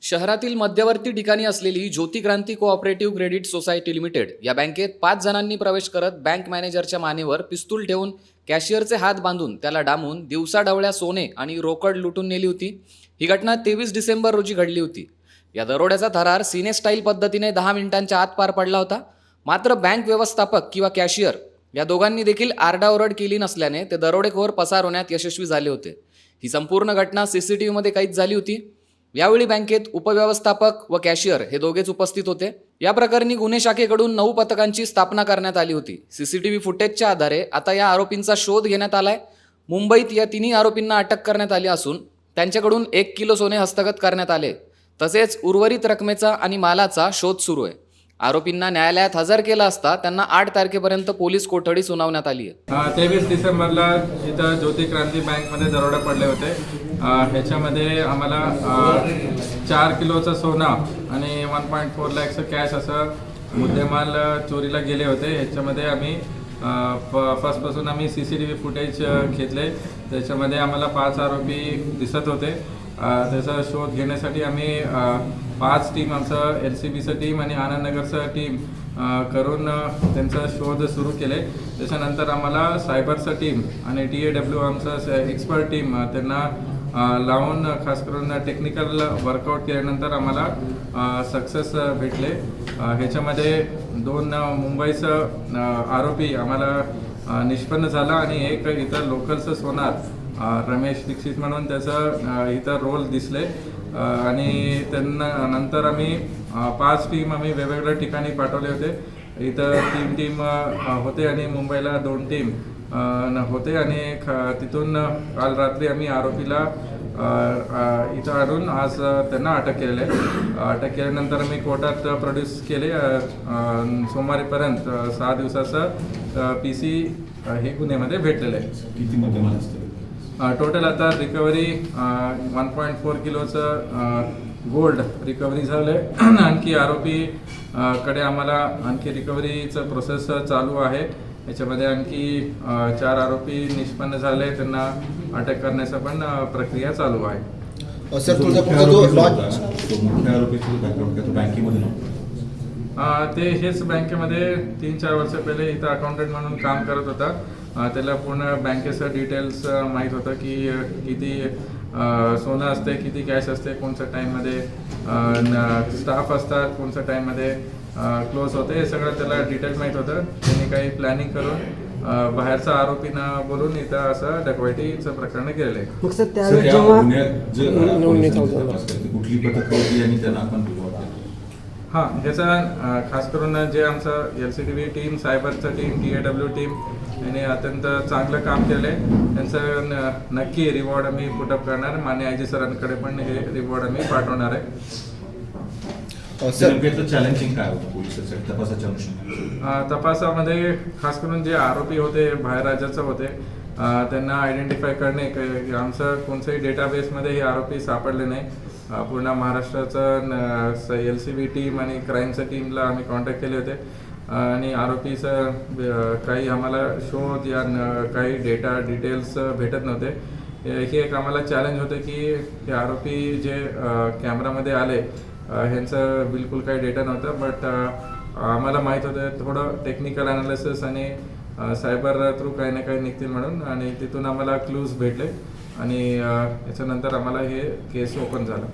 शहरातील मध्यवर्ती ठिकाणी असलेली ज्योती क्रांती कोऑपरेटिव्ह क्रेडिट सोसायटी लिमिटेड या बँकेत 5 जणांनी प्रवेश करत बँक मॅनेजरच्या मानेवर पिस्तूल ठेवून कॅशियरचे हात बांधून त्याला डांबून दिवसाढवळ्या सोने आणि रोकड लुटून नेली होती। ही घटना 23 डिसेंबर रोजी घडली होती। या दरोड्याचा थरार सिने स्टाईल पद्धतीने 10 मिनिटांच्या आत पार पडला होता। मात्र बँक व्यवस्थापक किंवा कॅशियर या दोघांनी देखील आरडाओरड केली नसल्याने ते दरोडेखोर पसार होण्यात यशस्वी झाले होते। ही संपूर्ण घटना सीसीटीव्हीमध्ये कैद झाली होती। यावेळी बँकेत उपव्यवस्थापक व कॅशियर हे दोघेच उपस्थित होते। या प्रकरणी गुन्हे शाखेकडून 9 पथकांची स्थापना करण्यात आली होती। सीसीटीव्ही फुटेजच्या आधारे आता या आरोपींचा शोध घेण्यात आलाय। मुंबईत या तिन्ही आरोपींना अटक करण्यात आली असून त्यांच्याकडून 1 किलो सोने हस्तगत करण्यात आले। तसेच उर्वरित रकमेचा आणि मालाचा शोध सुरू आहे। आरोपींना न्यायालयात हजर केलं असता त्यांना 8 तारखेपर्यंत पोलीस कोठडी सुनावण्यात आली आहे। 23 डिसेंबरला इथं ज्योती क्रांती बँकमध्ये दरोडे पडले होते। ह्याच्यामध्ये आम्हाला 4 किलोचं सोनं आणि 1.4 लाखचं कॅश असं मुद्देमाल चोरीला गेले होते। ह्याच्यामध्ये आम्ही फर्स्टपासून आम्ही CCTV फुटेज घेतले। त्याच्यामध्ये आम्हाला 5 आरोपी दिसत होते। त्याचा शोध घेण्यासाठी आम्ही 5 टीम, आमचं LCBचं टीम आणि आनंदनगरचं टीम करून त्यांचा शोध सुरू केले। त्याच्यानंतर आम्हाला सायबरचं टीम आणि TAW आमचं एक्सपर्ट टीम त्यांना लावून खास करून टेक्निकल वर्कआउट केल्यानंतर आम्हाला सक्सेस भेटले। ह्याच्यामध्ये 2 मुंबईचं आरोपी आम्हाला निष्पन्न झाला आणि एक इथं लोकलचं सोनार रमेश दीक्षित म्हणून त्याचं इथं रोल दिसले। आणि त्यांना नंतर आम्ही 5 टीम आम्ही वेगवेगळ्या ठिकाणी पाठवले होते। इथं 3 टीम होते आणि मुंबईला 2 टीम होते आणि तिथून काल रात्री आम्ही आरोपीला इथं आणून आज त्यांना अटक केलेले आहे। अटक केल्यानंतर आम्ही कोर्टात प्रोड्यूस केले। सोमवारीपर्यंत 6 दिवसाचं PC हे गुन्ह्यामध्ये भेटलेलं आहे। किती मुद्देमाल असतील? टोटल आता रिकव्हरी 1.4 किलोचं गोल्ड रिकव्हरी झालं आहे। आणखी आरोपी कडे आम्हाला आणखी रिकव्हरीचं प्रोसेस चालू आहे। याच्यामध्ये आणखी 4 आरोपी निष्पन्न झाले, त्यांना अटक करण्याचा पण प्रक्रिया चालू आहे। सर, तुमचा मुख्य आरोपीचं बॅकग्राऊंड काय? तो बँकेमध्ये नव्हता? ते हेच बँकेमध्ये 3-4 वर्ष पहिले इथं अकाउंटंट म्हणून काम करत होता। त्याला पूर्ण बँकेचं डिटेल्स माहीत होतं की किती सोनं असते, किती कॅश असते, कोणत्या टाईममध्ये स्टाफ असतात, कोणत्या टाईममध्ये क्लोज होते, हे सगळं त्याला डिटेल माहीत होतं। त्यांनी काही प्लॅनिंग करून बाहेरचा आरोपींना बोलून इथं असं डकवैतीचं प्रकरण केलेलं आहे। कुठली पथक होती आणि त्यांना आपण हां, ह्याचा खास करून जे आमचं LCTV टीम, सायबरचं टीम, TAW टीम यांनी अत्यंत चांगलं काम केलं आहे। त्यांचं नक्की रिवॉर्ड आम्ही पुटअप करणार। मान्य IG सरांकडे पण हे रिवॉर्ड आम्ही पाठवणार आहे। चॅलेंजिंग काय होतं पोलिसांसाठी तपासाच्या अनुषंगाने? तपासामध्ये खास करून जे आरोपी होते बाहेर राज्याचे होते, त्यांना आयडेंटिफाय करणे। आमचं कोणत्याही डेटाबेसमध्ये हे आरोपी सापडले नाही। पूर्ण महाराष्ट्राचं LCB टीम आणि क्राईमच्या टीमला आम्ही कॉन्टॅक्ट केले होते आणि आरोपीचं काही आम्हाला शोध या काही डेटा डिटेल्स भेटत नव्हते। हे एक आम्हाला चॅलेंज होतं की हे आरोपी जे कॅमेरामध्ये आले ह्यांचं बिलकुल काही डेटा नव्हतं। बट आम्हाला माहीत होतं थोडं टेक्निकल ॲनालिसिस आणि सायबर थ्रू काही ना काही निघतील म्हणून, आणि तिथून आम्हाला क्लूज भेटले आणि याच्यानंतर आम्हाला हे केस ओपन झालं।